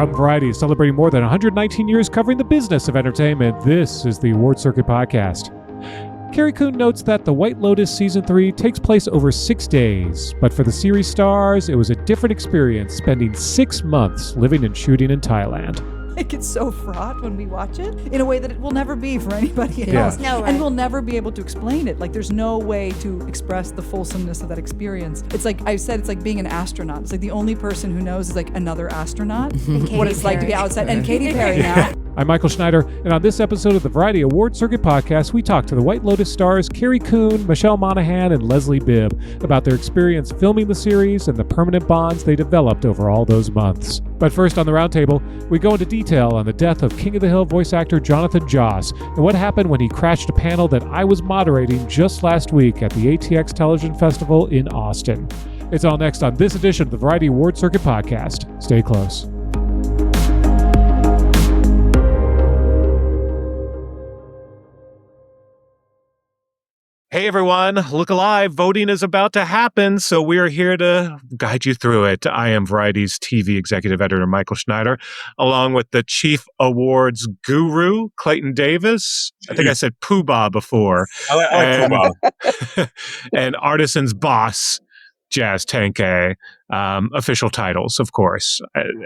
From Variety, celebrating more than 119 years covering the business of entertainment, this is the Award Circuit Podcast. Carrie Coon notes that The White Lotus Season 3 takes place over 6 days, but for the series stars, it was a different experience, spending 6 months living and shooting in Thailand. It gets so fraught when we watch it in a way that it will never be for anybody else. No, right. And we'll never be able to explain it. Like, there's no way to express the fulsomeness of that experience. It's like I said, it's like being an astronaut. It's like the only person who knows is like another astronaut. What it's like to be outside. And Katy Perry now. I'm Michael Schneider, and on this episode of the Variety Award Circuit Podcast, we talk to the White Lotus stars Carrie Coon, Michelle Monaghan, and Leslie Bibb about their experience filming the series and the permanent bonds they developed over all those months. But first on the roundtable, we go into detail on the death of King of the Hill voice actor Jonathan Joss and what happened when he crashed a panel that I was moderating just last week at the ATX Television Festival in Austin. It's all next on this edition of the Variety Award Circuit Podcast. Stay close. Hey everyone, look alive. Voting is about to happen, so we are here to guide you through it. I am Variety's TV executive editor, Michael Schneider, along with the chief awards guru, Clayton Davis. I think I said Poobah before. I like Poobah. And Artisan's boss, Jazz Tanke. Official titles, of course.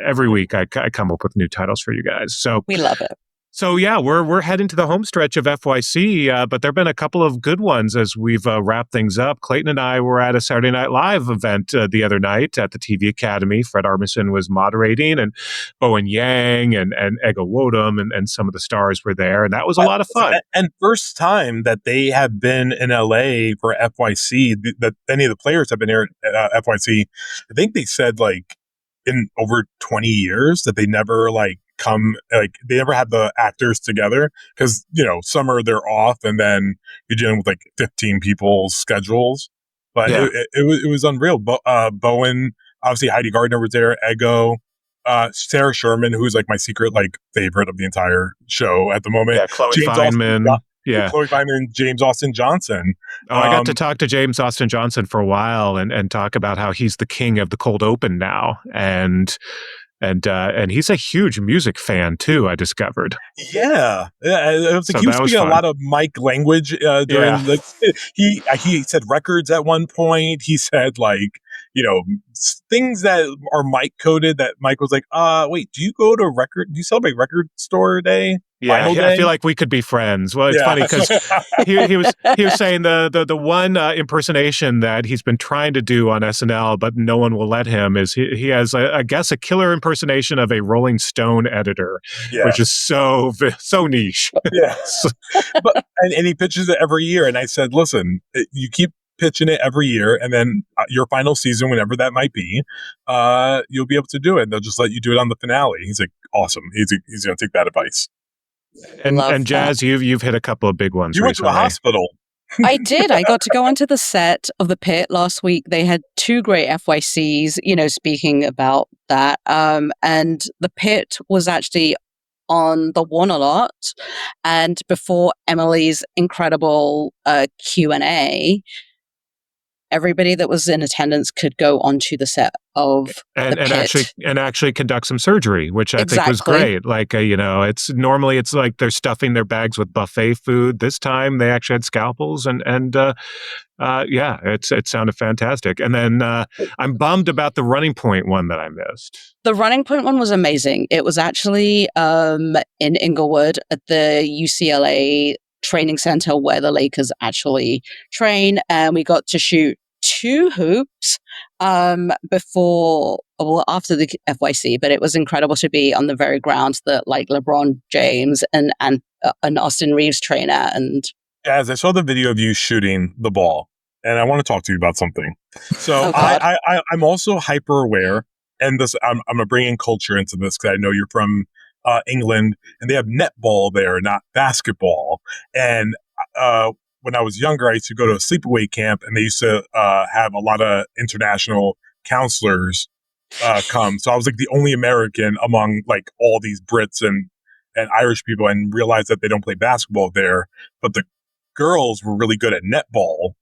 Every week I come up with new titles for you guys. So We love it. So yeah, we're heading to the home stretch of FYC, but there have been a couple of good ones as we've wrapped things up. Clayton and I were at a Saturday Night Live event the other night at the TV Academy. Fred Armisen was moderating, and Bowen Yang and Ego Wodum and some of the stars were there, and that was a lot of fun. And first time that they have been in LA for FYC, that any of the players have been here at FYC. I think they said like in over 20 years that they never they never had the actors together because, summer they're off and then you're dealing with like 15 people's schedules. But yeah. it was unreal. Bowen, obviously Heidi Gardner was there, Ego, Sarah Sherman, who's like my secret favorite of the entire show at the moment. Yeah, Chloe Fineman. Chloe Fineman and James Austin Johnson. I got to talk to James Austin Johnson for a while and talk about how he's the king of the cold open now. And he's a huge music fan too, I discovered. Yeah. It was like he was speaking a lot of mic language during he said records at one point. He said things that are mic coded that Mike was like, wait, do you celebrate record store day? Yeah, I feel like we could be friends. Well, it's funny because he was saying the one impersonation that he's been trying to do on SNL, but no one will let him, is he has, I guess, a killer impersonation of a Rolling Stone editor, which is so niche. Yeah, and he pitches it every year. And I said, listen, you keep pitching it every year, and then your final season, whenever that might be, you'll be able to do it. They'll just let you do it on the finale. He's like, awesome. He's going to take that advice. And Jazz, you've hit a couple of big ones. You went to a hospital. I did. I got to go onto the set of The Pit last week. They had 2 great FYCs, speaking about that. And The Pit was actually on the one a lot. And before Emily's incredible Q&A, everybody that was in attendance could go onto the set of and The Pit. actually conduct some surgery, which I think was great. It's normally it's like they're stuffing their bags with buffet food. This time they actually had scalpels and it sounded fantastic. And then I'm bummed about the Running Point one that I missed. The Running Point one was amazing. It was actually in Inglewood at the UCLA training center where the Lakers actually train, and we got to shoot 2 hoops after the FYC, but it was incredible to be on the very ground that LeBron James and Austin Reeves train at. And as I saw the video of you shooting the ball, and I want to talk to you about something. So I'm also hyper aware, and this I'm going to bring in culture into this because I know you're from England, and they have netball there, not basketball. And when I was younger, I used to go to a sleepaway camp, and they used to have a lot of international counselors come. So I was like the only American among all these Brits and Irish people, and realized that they don't play basketball there. But the girls were really good at netball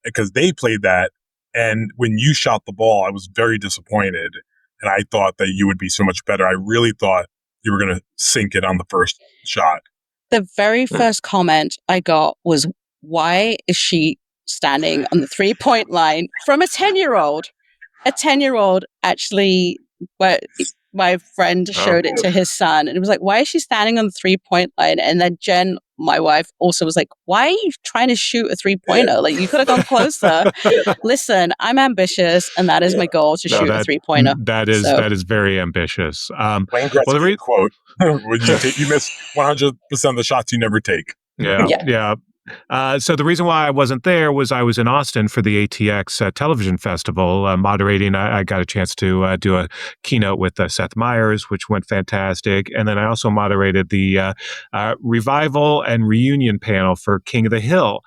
because they played that. And when you shot the ball, I was very disappointed and I thought that you would be so much better. I really thought you were going to sink it on the first shot. The very first comment I got was, why is she standing on the 3-point line from a 10-year-old? A 10-year-old actually, my friend showed it to his son, and it was like, why is she standing on the 3-point line? And then Jen, my wife, also was like, why are you trying to shoot a 3-pointer? Like, you could have gone closer. Listen, I'm ambitious, and that is my goal, to shoot a 3-pointer. That is very ambitious. Wayne Gretzky quote: "You miss 100% of the shots you never take." Yeah. So the reason why I wasn't there was I was in Austin for the ATX Television Festival moderating. I got a chance to do a keynote with Seth Meyers, which went fantastic. And then I also moderated the revival and reunion panel for King of the Hill,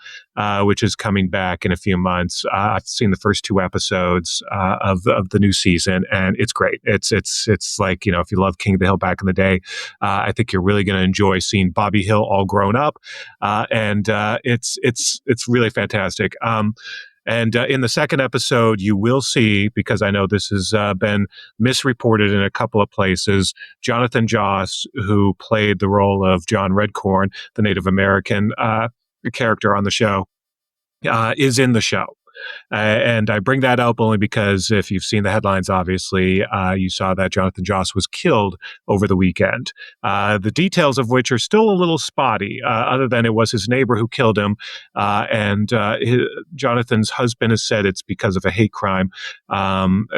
which is coming back in a few months. I've seen the first 2 episodes of the new season, and it's great. It's like, if you love King of the Hill back in the day, I think you're really going to enjoy seeing Bobby Hill all grown up, and it's really fantastic. And in the second episode, you will see, because I know this has been misreported in a couple of places, Jonathan Joss, who played the role of John Redcorn, the Native American character on the show, is in the show. And I bring that up only because if you've seen the headlines, obviously, you saw that Jonathan Joss was killed over the weekend. The details of which are still a little spotty, other than it was his neighbor who killed him. And Jonathan's husband has said it's because of a hate crime.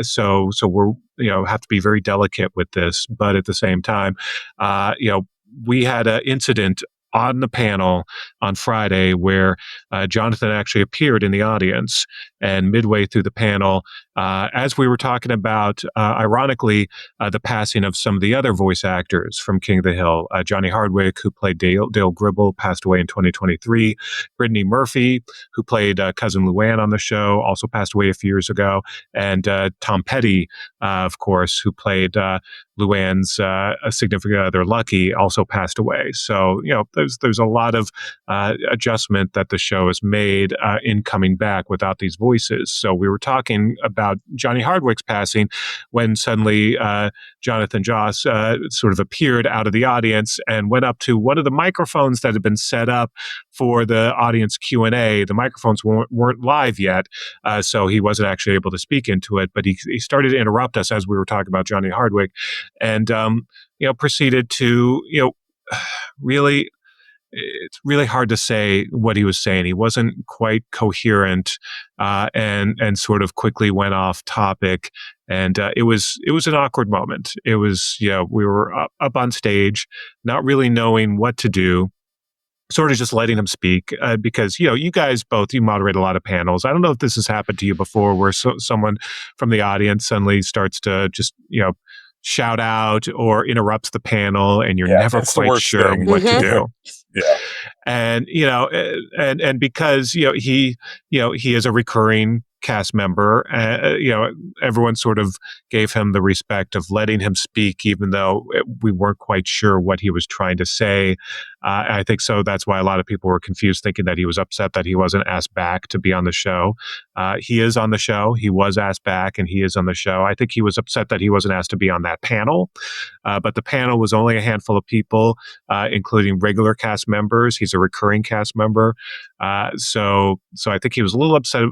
So we're, have to be very delicate with this. But at the same time, we had an incident on the panel on Friday where Jonathan actually appeared in the audience, and midway through the panel, as we were talking about, ironically, the passing of some of the other voice actors from King of the Hill, Johnny Hardwick, who played Dale Gribble, passed away in 2023. Brittany Murphy, who played Cousin Luann on the show, also passed away a few years ago. And Tom Petty, of course, who played Luann's significant other, Lucky, also passed away. So, there's a lot of adjustment that the show has made in coming back without these voices. So we were talking about Johnny Hardwick's passing when suddenly Jonathan Joss sort of appeared out of the audience and went up to one of the microphones that had been set up for the audience Q&A. The microphones weren't live yet, so he wasn't actually able to speak into it, but he started to interrupt us as we were talking about Johnny Hardwick, and proceeded to really, it's really hard to say what he was saying. He wasn't quite coherent, and sort of quickly went off topic. And it was an awkward moment. It was, we were up on stage, not really knowing what to do, sort of just letting him speak, because, you guys both, you moderate a lot of panels. I don't know if this has happened to you before, where someone from the audience suddenly starts to just, shout out or interrupts the panel, and you're never quite sure what to do. Yeah. And, and because, he is a recurring cast member, everyone sort of gave him the respect of letting him speak, even though we weren't quite sure what he was trying to say. I think so. That's why a lot of people were confused, thinking that he was upset that he wasn't asked back to be on the show. He is on the show. He was asked back, and he is on the show. I think he was upset that he wasn't asked to be on that panel. But the panel was only a handful of people, including regular cast members. He's a recurring cast member. So I think he was a little upset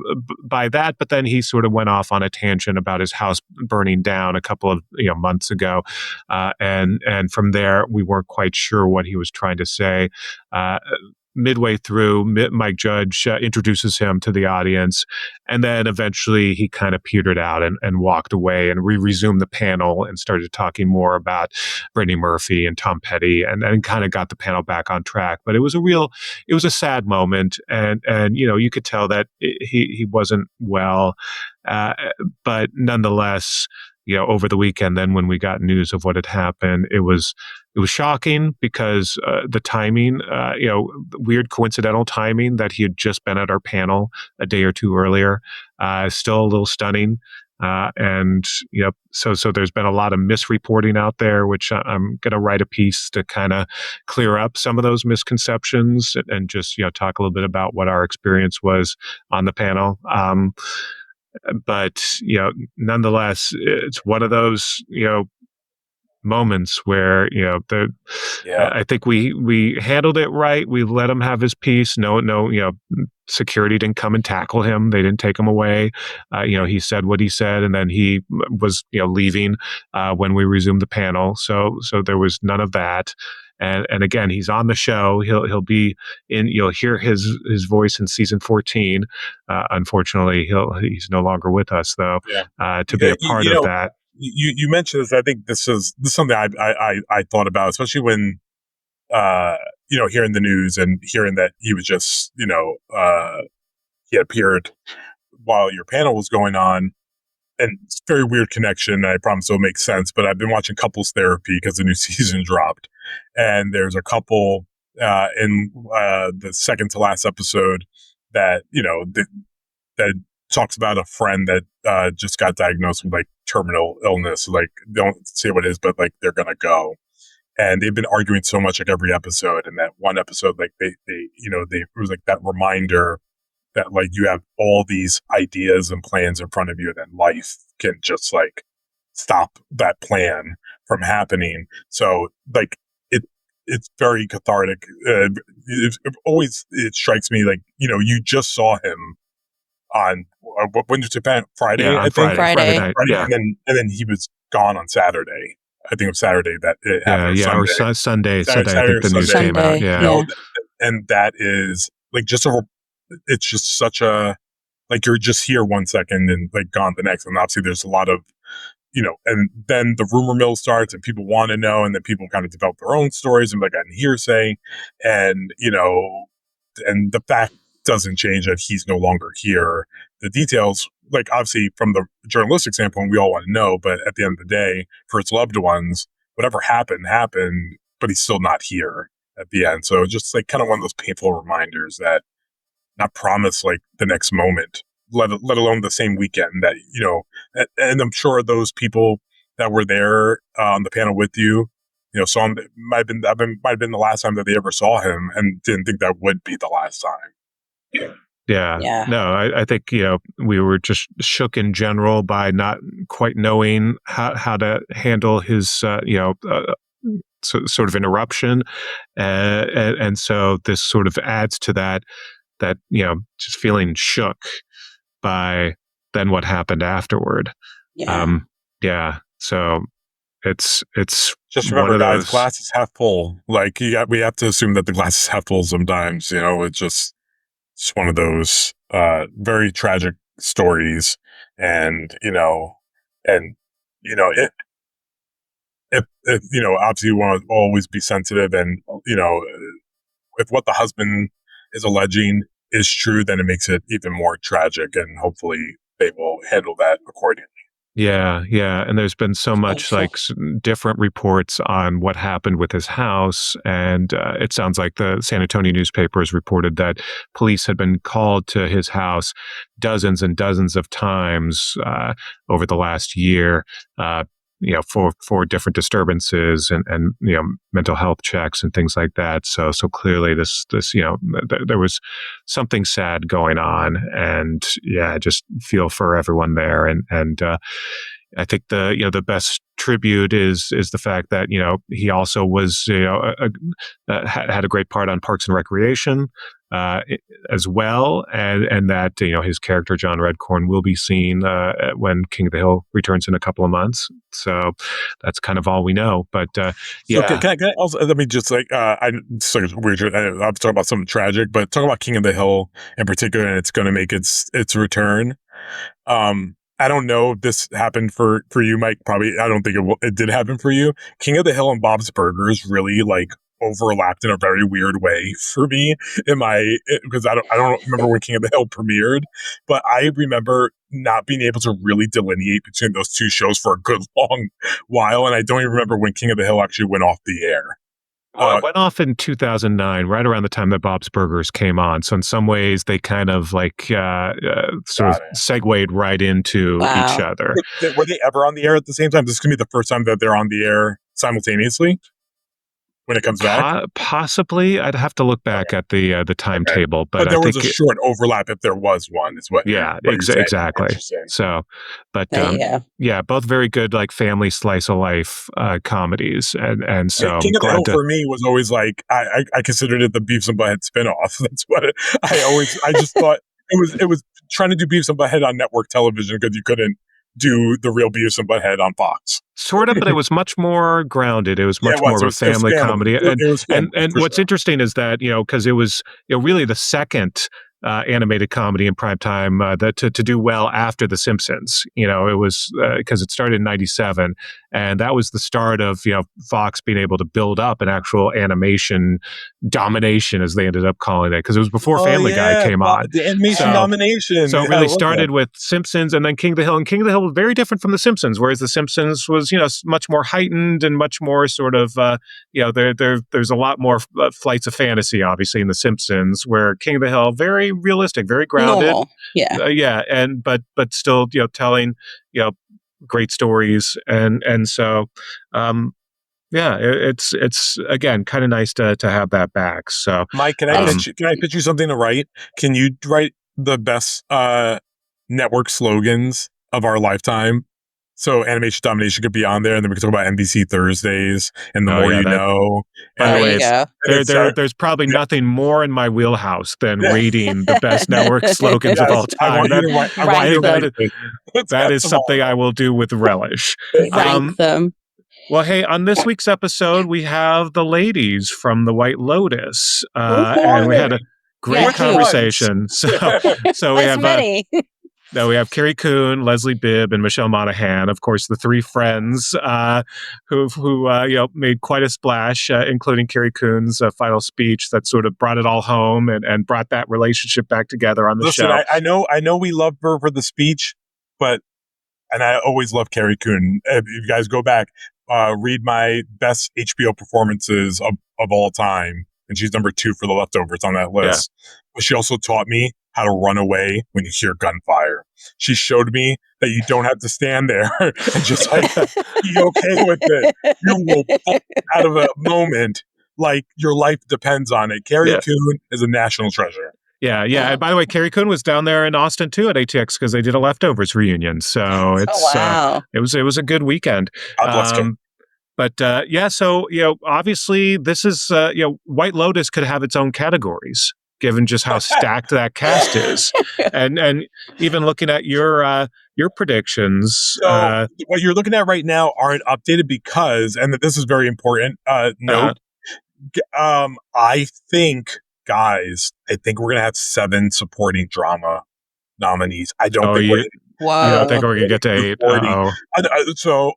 by that, but then he sort of went off on a tangent about his house burning down a couple of months ago. And from there, we weren't quite sure what he was trying to say. Midway through, Mike Judge introduces him to the audience, and then eventually he kind of petered out and walked away, and we resumed the panel and started talking more about Brittany Murphy and Tom Petty, and kind of got the panel back on track. But it was a sad moment, and you could tell that he wasn't well, but nonetheless, over the weekend, then when we got news of what had happened, it was shocking, because the timing, weird coincidental timing that he had just been at our panel a day or two earlier, still a little stunning. So there's been a lot of misreporting out there, which I'm going to write a piece to kind of clear up some of those misconceptions, and just, talk a little bit about what our experience was on the panel. but nonetheless, it's one of those moments where I think we handled it right. We let him have his piece. No, security didn't come and tackle him. They didn't take him away. He said what he said, and then he was leaving when we resumed the panel. So there was none of that. And again, he's on the show. He'll be in. You'll hear his voice in season 14. Unfortunately, he's no longer with us though. To be a part of that. You mentioned this. I think this is something I thought about, especially when hearing the news and hearing that he was just he appeared while your panel was going on, and it's a very weird connection. I promise it'll make sense. But I've been watching Couples Therapy because the new season dropped, and there's a couple in the second to last episode that that talks about a friend that just got diagnosed with like terminal illness. Like, don't say what it is, but like they're gonna go. And they've been arguing so much like every episode. And that one episode, like they it was like that reminder that like you have all these ideas and plans in front of you, and then life can just like stop that plan from happening. So like it's very cathartic. It strikes me like you just saw him on when did Japan Friday? Yeah, I think Friday night. Friday, Yeah. and then he was gone on Saturday. I think it was Saturday that it happened. Or Sunday. Saturday I think the news Sunday. came out. Yeah. Yeah. And that is like it's just such a, like you're just here 1 second and like gone the next. And obviously there's a lot of, and then the rumor mill starts and people want to know, and then people kind of develop their own stories and like on hearsay, and and the fact doesn't change that he's no longer here. The details, like obviously from the journalistic standpoint, we all want to know, but at the end of the day, for his loved ones, whatever happened, but he's still not here at the end. So just like kind of one of those painful reminders that not promise like the next moment, let alone the same weekend that, and I'm sure those people that were there on the panel with you, saw him, might have been the last time that they ever saw him and didn't think that would be the last time. Yeah. No, I think, we were just shook in general by not quite knowing how to handle his, sort of interruption. And so this sort of adds to that, just feeling shook by then what happened afterward. Yeah. So it's just remember, guys, glass is half full. Like we have to assume that the glass is half full sometimes, it's just one of those very tragic stories. And if obviously you want to always be sensitive, and if what the husband is alleging is true, then it makes it even more tragic, and hopefully they will handle that accordingly. Yeah. And there's been so much like different reports on what happened with his house. And it sounds like the San Antonio newspaper has reported that police had been called to his house dozens and dozens of times over the last year, for different disturbances and mental health checks and things like that. So clearly this there was something sad going on, and I just feel for everyone there. And I think the best tribute is the fact that he also was had a great part on Parks and Recreation as well, and that his character John Redcorn will be seen when King of the Hill returns in a couple of months. So that's kind of all we know. But So can I also, let me just like it's like weird. I'm talking about something tragic, but talk about King of the Hill in particular, and it's going to make its return. I don't know if this happened for you, Mike. Probably, I don't think it did happen for you. King of the Hill and Bob's Burgers really like overlapped in a very weird way for me because I don't remember when King of the Hill premiered, but I remember not being able to really delineate between those two shows for a good long while, and I don't even remember when King of the Hill actually went off the air. Well, it went off in 2009, right around the time that Bob's Burgers came on. So in some ways, they kind of like sort of segued right into each other. Were they ever on the air at the same time? This is going to be the first time that they're on the air simultaneously? when it comes back? Possibly. I'd have to look back at the timetable, but there I was think a short overlap if there was one, is what yeah, you're saying. exactly. Interesting. So, but yeah. both very good, like family slice of life comedies, and so King I'm of the Hill glad for me was always like I considered it the Beavis and Butthead spinoff. That's what I just thought it was trying to do Beavis and Butthead on network television because you couldn't do the real Beavis and Butthead on Fox. Sort of, but it was much more grounded. It was much more of a family comedy. It was family, and what's interesting is that, because it was really the second animated comedy in prime time that to do well after The Simpsons. It was because it started in '97, and that was the start of Fox being able to build up an actual animation domination, as they ended up calling it, because it was before Family Guy came on. The animation domination. So it really started with Simpsons and then King of the Hill. And King of the Hill was very different from The Simpsons, whereas The Simpsons was, much more heightened and much more sort of, there's a lot more flights of fantasy, obviously, in The Simpsons, where King of the Hill, very realistic, very grounded. Normal. Yeah. But still, telling, great stories. And so, it's again kind of nice to have that back. So, Mike, can I pitch you something to write? Can you write the best network slogans of our lifetime? So animation domination could be on there, and then we could talk about NBC Thursdays and the more you know. By the way, go. there's probably nothing more in my wheelhouse than reading the best network slogans of all time. That is something I will do with relish. Rank them. Well, hey, on this week's episode, we have the ladies from the White Lotus, and we had a great conversation. So we have many. we have Carrie Coon, Leslie Bibb, and Michelle Monaghan. Of course, the three friends who made quite a splash, including Carrie Coon's final speech that sort of brought it all home and brought that relationship back together on the show. I know we love her for the speech, and I always love Carrie Coon. If you guys go back, read my best HBO performances of all time, and she's number 2 for The Leftovers on that list. Yeah. But she also taught me how to run away when you hear gunfire. She showed me that you don't have to stand there and just be okay with it. You will fall out of a moment like your life depends on it. Carrie Coon is a national treasure. Yeah. And by the way, Carrie Coon was down there in Austin too at ATX because they did a Leftovers reunion. So it was a good weekend. So obviously this is White Lotus could have its own categories given just how stacked that cast is, and even looking at your predictions. So what you're looking at right now aren't updated because, and this is very important. Note, I think we're gonna have 7 supporting drama nominees. I don't think you don't think we're gonna get to 8. So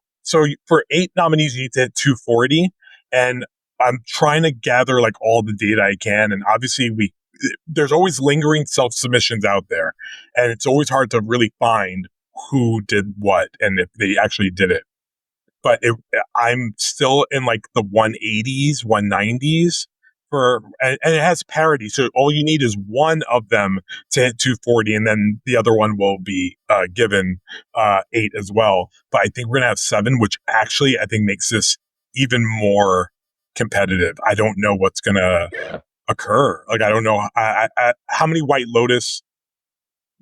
for 8 nominees, you need to hit 240, and I'm trying to gather like all the data I can, and obviously there's always lingering self-submissions out there, and it's always hard to really find who did what and if they actually did it. But I'm still in like the 180s, 190s and it has parity. So all you need is one of them to hit 240, and then the other one will be given 8 as well. But I think we're gonna have 7, which actually I think makes this even more competitive. I don't know what's gonna occur. Like I don't know how many White Lotus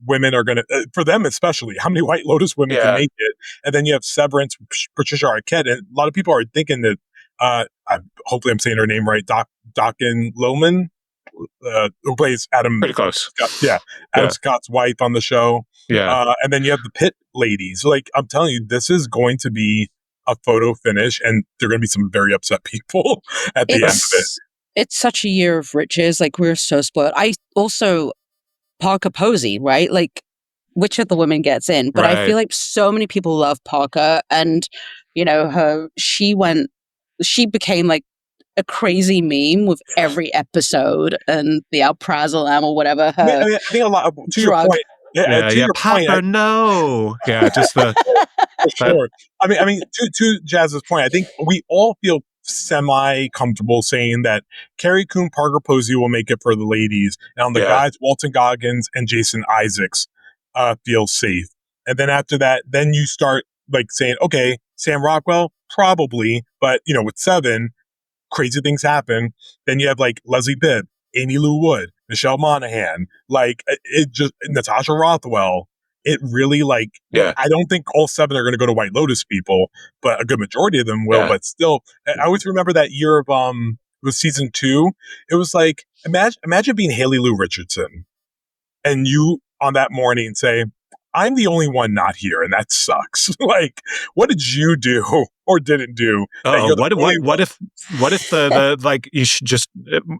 women are gonna for them especially. How many White Lotus women can make it? And then you have Severance, Patricia Arquette, and a lot of people are thinking that hopefully I'm saying her name right. Dakin Lohman, who plays Adam. Pretty close. Adam Scott's wife on the show. Yeah. And then you have the Pit ladies. Like I'm telling you, this is going to be a photo finish, and there are going to be some very upset people at the end of it. It's such a year of riches. Like we're so spoiled. I also Parker Posey, right? Like which of the women gets in? But I feel like so many people love Parker, and she became like a crazy meme with every episode and the Alprazolam or whatever. I think a lot to your point. Papa, no. Yeah, just the for sure. I mean, to Jazz's point, I think we all feel semi-comfortable saying that Carrie Coon, Parker Posey will make it for the ladies, and on the guys, Walton Goggins and Jason Isaacs feel safe. And then after that, then you start like saying, okay, Sam Rockwell, probably, but with 7, crazy things happen. Then you have like Leslie Bibb, Amy Lou Wood, Michelle Monaghan, like it just Natasha Rothwell. It really like, I don't think all 7 are going to go to White Lotus people, but a good majority of them will. But still, I always remember that year of it was season 2. It was like imagine being Haley Lou Richardson, and you on that morning say, I'm the only one not here, and that sucks. Like, what did you do or didn't do? What if the like you should just,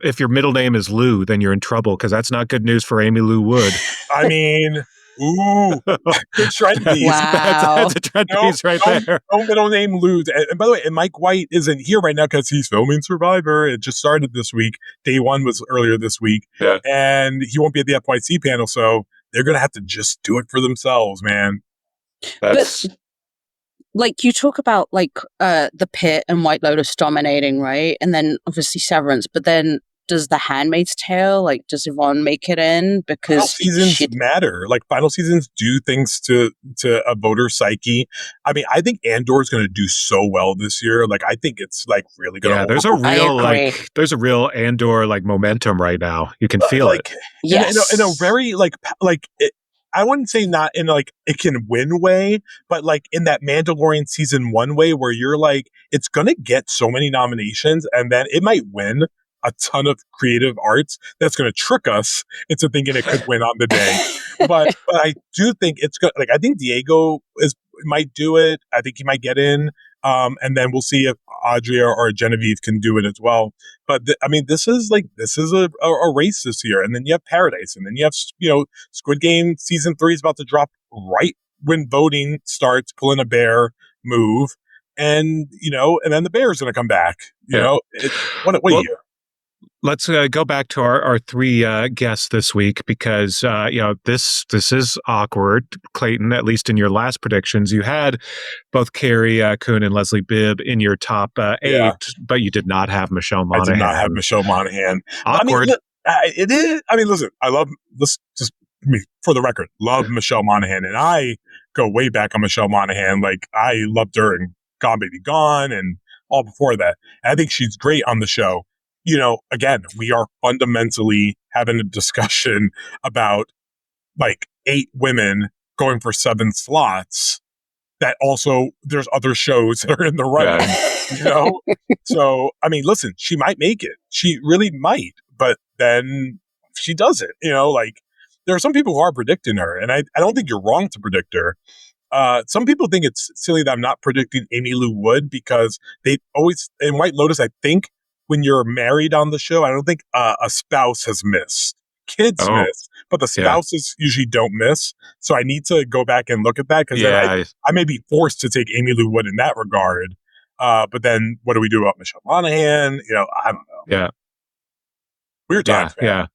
if your middle name is Lou, then you're in trouble, because that's not good news for Amy Lou Wood. I mean, ooh, good trend piece. Wow. That's a trend piece right there. No middle name Lou. And by the way, and Mike White isn't here right now because he's filming Survivor. It just started this week. Day 1 was earlier this week. Yeah. And he won't be at the FYC panel, so they're going to have to just do it for themselves, man. But like you talk about like the Pit and White Lotus dominating, right? And then obviously Severance, but then does The Handmaid's Tale, like does Yvonne make it in? Because final seasons matter. Like final seasons do things to a voter psyche. I mean, I think Andor is going to do so well this year. Like I think it's like really going to. Yeah, there's a real Andor like momentum right now. You can feel like, it. Yes, in a very like it, I wouldn't say not in like it can win way, but like in that Mandalorian season 1 way where you're like, it's going to get so many nominations and then it might win a ton of creative arts that's going to trick us into thinking it could win on the day. But I do think it's good. Like, I think Diego might do it. I think he might get in. And then we'll see if Audrey or Genevieve can do it as well. But I mean, this is a race this year. And then you have Paradise, and then you have, Squid Game season 3 is about to drop right when voting starts, pulling a bear move. And, and then the bear's going to come back. What a year. Let's go back to our 3 guests this week, because this is awkward. Clayton, at least in your last predictions, you had both Carrie Coon and Leslie Bibb in your top 8, but you did not have Michelle Monaghan. I did not have Michelle Monaghan. Awkward. It is. I mean, listen, I love this. Just for the record, love Michelle Monaghan, and I go way back on Michelle Monaghan. Like I loved her in Gone Baby Gone and all before that. And I think she's great on the show. Again, we are fundamentally having a discussion about like 8 women going for 7 slots. That also, there's other shows that are in the running, So, I mean, listen, she might make it. She really might, but then she doesn't, like there are some people who are predicting her, and I don't think you're wrong to predict her. Some people think it's silly that I'm not predicting Amy Lou Wood, because they always, in White Lotus, I think, when you're married on the show, I don't think a spouse has missed. Kids miss, but the spouses usually don't miss. So I need to go back and look at that, because I may be forced to take Amy Lou Wood in that regard. But then what do we do about Michelle Monaghan? I don't know. Yeah. Weird times, man. Yeah.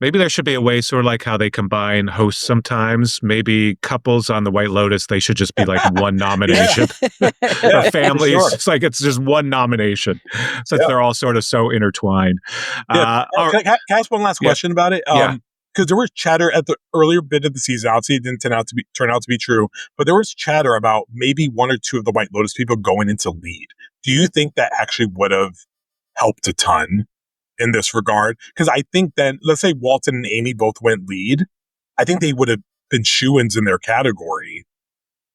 Maybe there should be a way, sort of like how they combine hosts sometimes. Maybe couples on the White Lotus, they should just be like one nomination. Or families, sure. It's just one nomination, since they're all sort of so intertwined. Can I ask one last question about it? Because there was chatter at the earlier bit of the season. Obviously, it didn't turn out to be true, but there was chatter about maybe 1 or 2 of the White Lotus people going into lead. Do you think that actually would have helped a ton in this regard? Because I think then, let's say Walton and Amy both went lead, I think they would have been shoo-ins in their category.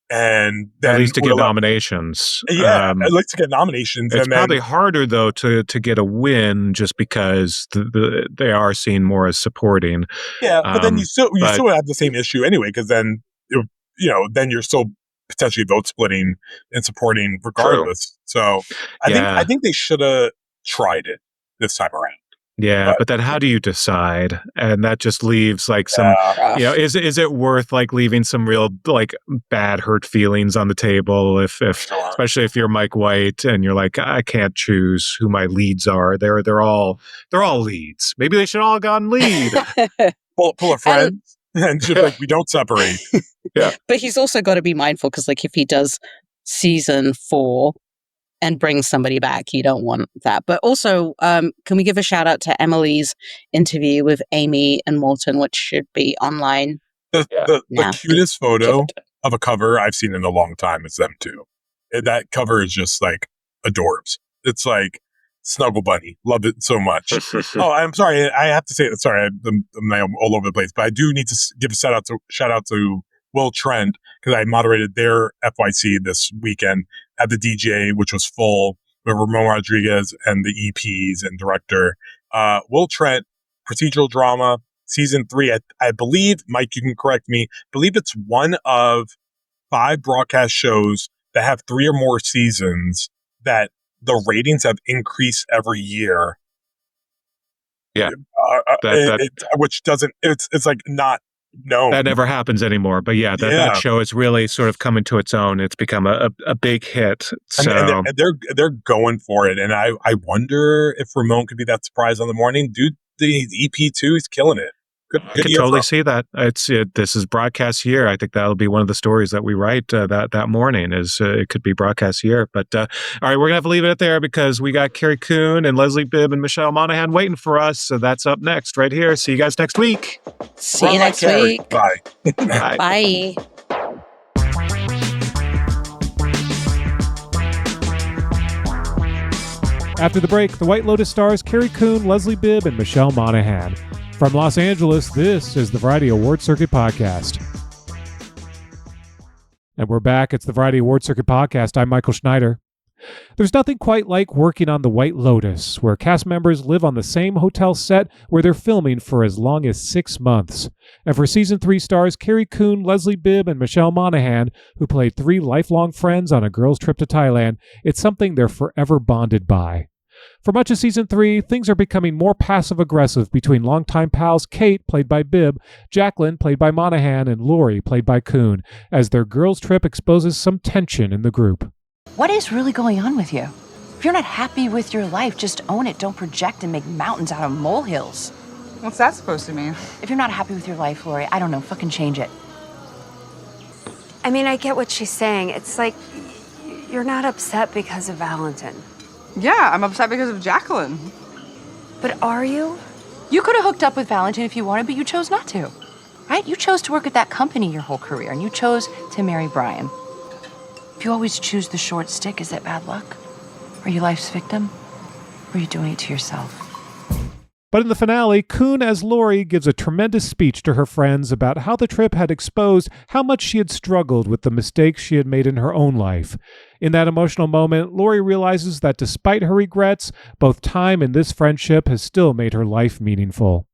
And then at least to get nominations. I'd like to get nominations. It's probably harder though to get a win, just because they are seen more as supporting. Yeah, but then you still have the same issue anyway, because then then you're still potentially vote splitting and supporting regardless. True. So I think they should have tried it this time around. Yeah, but then how do you decide? And that just leaves like some, is it worth like leaving some real like bad hurt feelings on the table if especially if you're Mike White and you're like, I can't choose who my leads are. They're all leads. Maybe they should all have gone lead. pull a friend and just like, we don't separate. Yeah. But he's also got to be mindful, because like if he does season 4 and bring somebody back, you don't want that. But also, can we give a shout out to Emily's interview with Amy and Walton, which should be online? The cutest photo of a cover I've seen in a long time is them two. That cover is just like adorbs. It's like Snuggle Bunny. Love it so much. Oh, I'm sorry. I have to say it. Sorry, I'm all over the place, but I do need to give a shout out to Will Trent, because I moderated their FYC this weekend at the DJ, which was full with Ramon Rodriguez and the EPs and director. Will Trent, procedural drama, season 3. I believe, Mike, you can correct me, I believe it's one of 5 broadcast shows that have 3 or more seasons that the ratings have increased every year. Yeah. Which doesn't, it's like not known. That never happens anymore. But that show is really sort of coming to its own. It's become a big hit. So and they're going for it. And I wonder if Ramon could be that surprise on the morning. Dude, the EP2 is killing it. I could totally see that. This is broadcast year. I think that'll be one of the stories that we write that morning. Is it could be broadcast year. But all right, we're gonna have to leave it there because we got Carrie Coon and Leslie Bibb and Michelle Monaghan waiting for us. So that's up next right here. See you guys next week. See you next week. Bye. Bye. After the break, the White Lotus stars Carrie Coon, Leslie Bibb, and Michelle Monaghan. From Los Angeles, this is the Variety Award Circuit Podcast. And we're back. It's the Variety Award Circuit Podcast. I'm Michael Schneider. There's nothing quite like working on the White Lotus, where cast members live on the same hotel set where they're filming for as long as 6 months. And for Season 3 stars Carrie Coon, Leslie Bibb, and Michelle Monaghan, who played 3 lifelong friends on a girls' trip to Thailand, it's something they're forever bonded by. For much of Season 3, things are becoming more passive-aggressive between longtime pals Kate, played by Bibb, Jacqueline, played by Monaghan, and Lori, played by Coon, as their girls' trip exposes some tension in the group. What is really going on with you? If you're not happy with your life, just own it. Don't project and make mountains out of molehills. What's that supposed to mean? If you're not happy with your life, Lori, I don't know, fucking change it. I mean, I get what she's saying. It's like you're not upset because of Valentin. Yeah, I'm upset because of Jacqueline. But are you? You could have hooked up with Valentin if you wanted, but you chose not to. Right? You chose to work at that company your whole career, and you chose to marry Brian. If you always choose the short stick, is that bad luck? Are you life's victim? Or are you doing it to yourself? But in the finale, Coon as Lori gives a tremendous speech to her friends about how the trip had exposed how much she had struggled with the mistakes she had made in her own life. In that emotional moment, Lori realizes that despite her regrets, both time and this friendship has still made her life meaningful.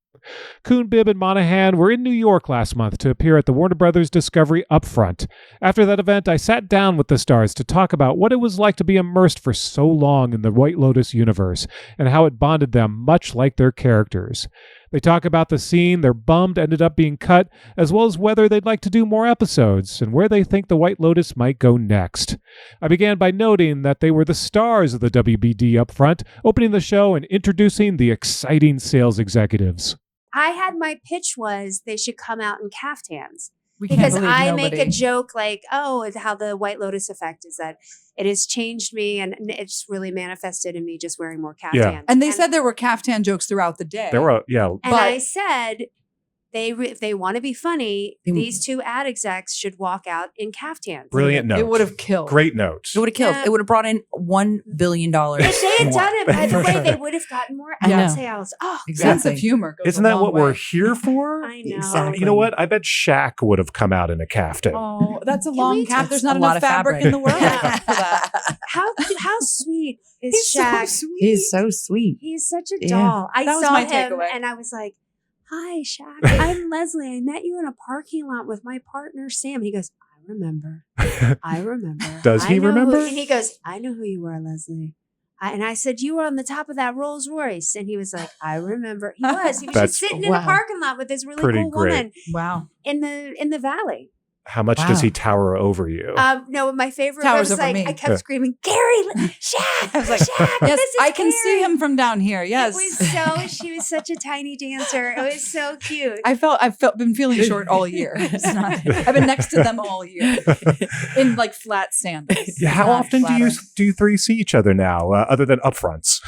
Coon, Bibb, and Monaghan were in New York last month to appear at the Warner Brothers Discovery Upfront. After that event, I sat down with the stars to talk about what it was like to be immersed for so long in the White Lotus universe, and how it bonded them much like their characters. They talk about the scene they're bummed ended up being cut, as well as whether they'd like to do more episodes, and where they think the White Lotus might go next. I began by noting that they were the stars of the WBD Upfront, opening the show and introducing the exciting sales executives. I had my pitch was they should come out in caftans. We can't Because believe I nobody. make a joke like, oh, how the White Lotus effect is that it has changed me and it's really manifested in me just wearing more caftans. And they said there were caftan jokes throughout the day. There were, And I said, if they want to be funny, these 2 ad execs should walk out in caftans. Brilliant note. It would have killed. Great notes. It would have killed. Yeah. It would have brought in $1 billion. If they had more. done it, by the way, they would have gotten more ad sales. Oh, Sense of humor goes Isn't a that long what way. we're here for? I know. Exactly. You know what? I bet Shaq would have come out in a caftan. Oh, that's a Can long we cap. just- There's not a lot enough of fabric fabric. in the world Yeah. for that. How sweet is He's Shaq? so sweet. He's so sweet. He's such a Yeah. doll. I That was saw my him takeaway. and I was like, hi, Shaq. I'm Leslie. I met you in a parking lot with my partner, Sam. He goes, I remember. I remember. Does he I know remember? and he goes, I know who you are, Leslie. And I said, you were on the top of that Rolls Royce. And he was like, I remember. He was. He was That's- just sitting in wow. a parking lot with this really Pretty cool great. woman Wow. in the valley. How much does he tower over you? No, my favorite Towers was over like, me. I kept screaming, Gary, Shaq, I was like, Shaq, yes, this is I can see Gary." him from down here. Yes. She was such a tiny dancer. It was so cute. I've been feeling short all year. It's not, I've been next to them all year in like flat sandals. Yeah, how Not often do you 3 see each other now, other than upfronts?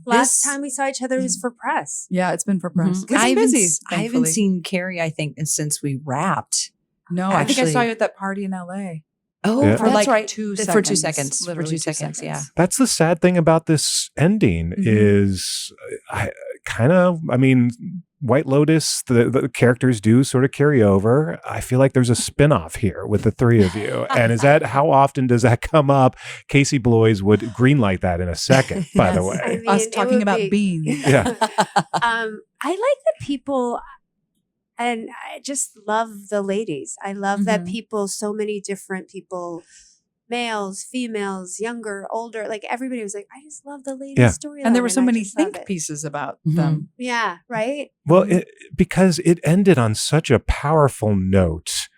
Last time we saw each other was for press. Yeah, it's been for press. I haven't, busy, I haven't thankfully. seen Carrie, I think, since we wrapped. No, I think I saw Actually- you at that party in LA. Oh, Yeah. for that's like right. 2 For seconds. 2 seconds. For Literally 2 seconds, yeah. That's the sad thing about this ending is I mean, White Lotus, the characters do sort of carry over. I feel like there's a spin-off here with the three of you. And how often does that come up? Casey Bloys would greenlight that in a second, by the way. I mean, Us it talking would about be- beans. Yeah. I like the people, and I just love the ladies. I love that people, so many different people, males, females, younger, older, like everybody was like, I just love the ladies' Yeah. storyline. And there were so I many just love think it. pieces about them. Yeah, right? Well, because it ended on such a powerful note.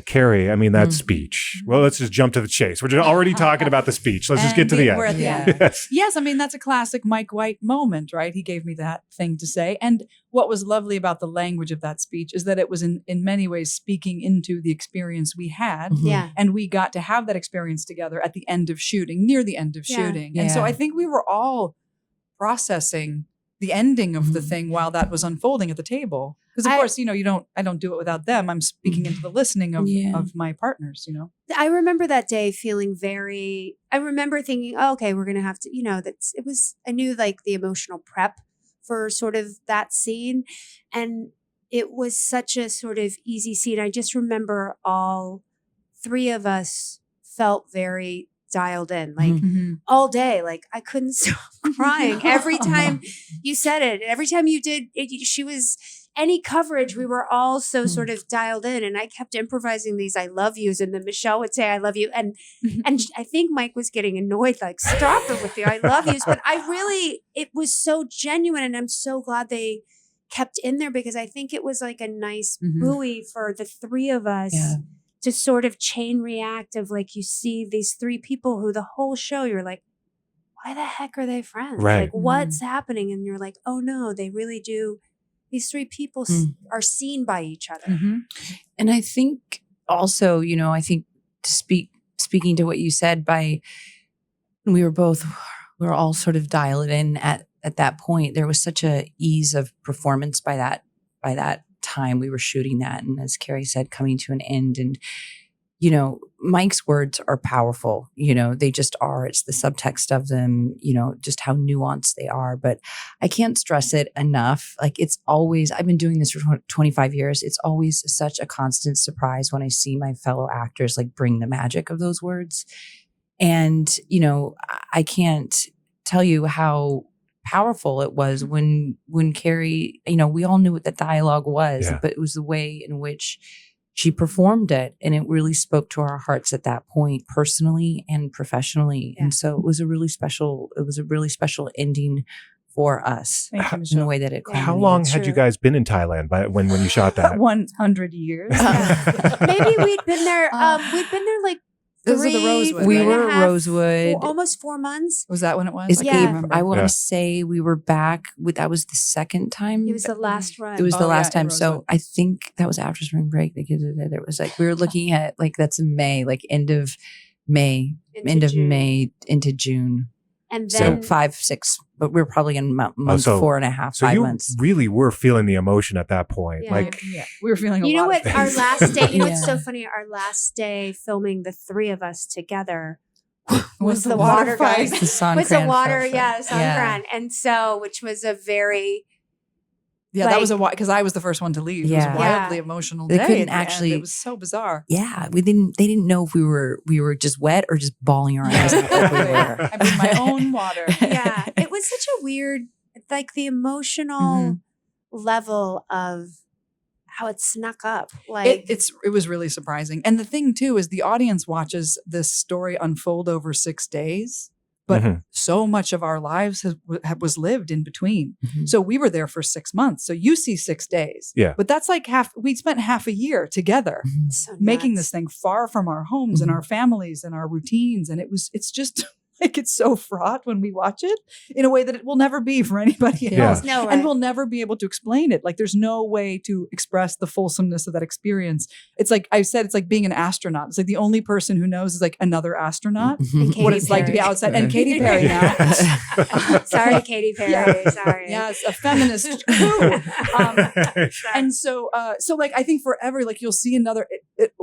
Carrie, I mean, that speech. Well, let's just jump to the chase. We're just already talking about the speech. Let's just get to the end. We're at the end. Yes, I mean, that's a classic Mike White moment, right? He gave me that thing to say. And what was lovely about the language of that speech is that it was in many ways speaking into the experience we had. Yeah. And we got to have that experience together at the end of shooting, near the end of shooting. And so I think we were all processing the ending of the thing while that was unfolding at the table. Because of course, I don't do it without them. I'm speaking into the listening of my partners, I remember that day feeling I remember thinking, oh, okay, we're going to have to, I knew like the emotional prep for sort of that scene. And it was such a sort of easy scene. I just remember all three of us felt very dialed in, like all day. Like I couldn't stop crying every time you said it. Every time you did it, she was any coverage. We were all so sort of dialed in, and I kept improvising these "I love yous," and then Michelle would say "I love you," and I think Mike was getting annoyed, like stop it with the "I love yous." But it was so genuine, and I'm so glad they kept in there because I think it was like a nice buoy for the three of us. Yeah. To sort of chain react of like, you see these three people who the whole show, you're like, why the heck are they friends? Right. Like what's happening? And you're like, oh no, they really do. These three people are seen by each other. And I think also, I think speaking to what you said, we were all sort of dialed in at that point. There was such a ease of performance by that time we were shooting that, and as Carrie said, coming to an end. And Mike's words are powerful, they just are. It's the subtext of them, just how nuanced they are. But I can't stress it enough. Like it's always, I've been doing this for 25 years. It's always such a constant surprise when I see my fellow actors like bring the magic of those words. And I can't tell you how powerful it was when Carrie, we all knew what the dialogue was, but it was the way in which she performed it, and it really spoke to our hearts at that point, personally and professionally. And so it was a really special ending for us. Thank you, in Michelle. the way that it How long had you guys been in Thailand when you shot that? 100 years. Maybe we'd been there like This is the Rosewood. We right? were Rosewood. Almost 4 months. Was that when it was? It's Yeah. April. I want to say we were back that was the second time. It was the last run. It was the last in time. So Rosewood. I think that was after spring break. It was like we were looking at like that's in May, like end of May into June. And then So 5, 6, but we were probably in month 4.5, so 5 you months. really were feeling the emotion at that point. Yeah. Like we were feeling. you know what? Of Our things. last day. You know what's Yeah. so funny? Our last day filming the three of us together Was the water fight. guys. The Songkran Was the water? felt Yeah, it. Songkran. And so, which was a very Yeah, that was because I was the first one to leave. It was Yeah. a wildly emotional They day. couldn't at the end. actually- It was so bizarre. Yeah, they didn't know if we were just wet or just bawling our eyes out everywhere. I mean, my own water. yeah. It was such a weird, like the emotional level of how it snuck up. Like It was really surprising. And the thing too is the audience watches this story unfold over 6 days, but so much of our lives was lived in between. So we were there for 6 months. So you see 6 days. Yeah. But that's like we spent half a year together so making nuts. this thing far from our homes and our families and our routines. And it's just like it's so fraught when we watch it in a way that it will never be for anybody Yeah. else. No, right. And we'll never be able to explain it. Like there's no way to express the fulsomeness of that experience. It's like I said, it's like being an astronaut. It's like the only person who knows is like another astronaut. And What Katy it's like to be Perry. outside. And Katy Perry now. Sorry, Katy Perry. Yeah. Sorry. Yes, a feminist coup. And so like I think forever, like you'll see another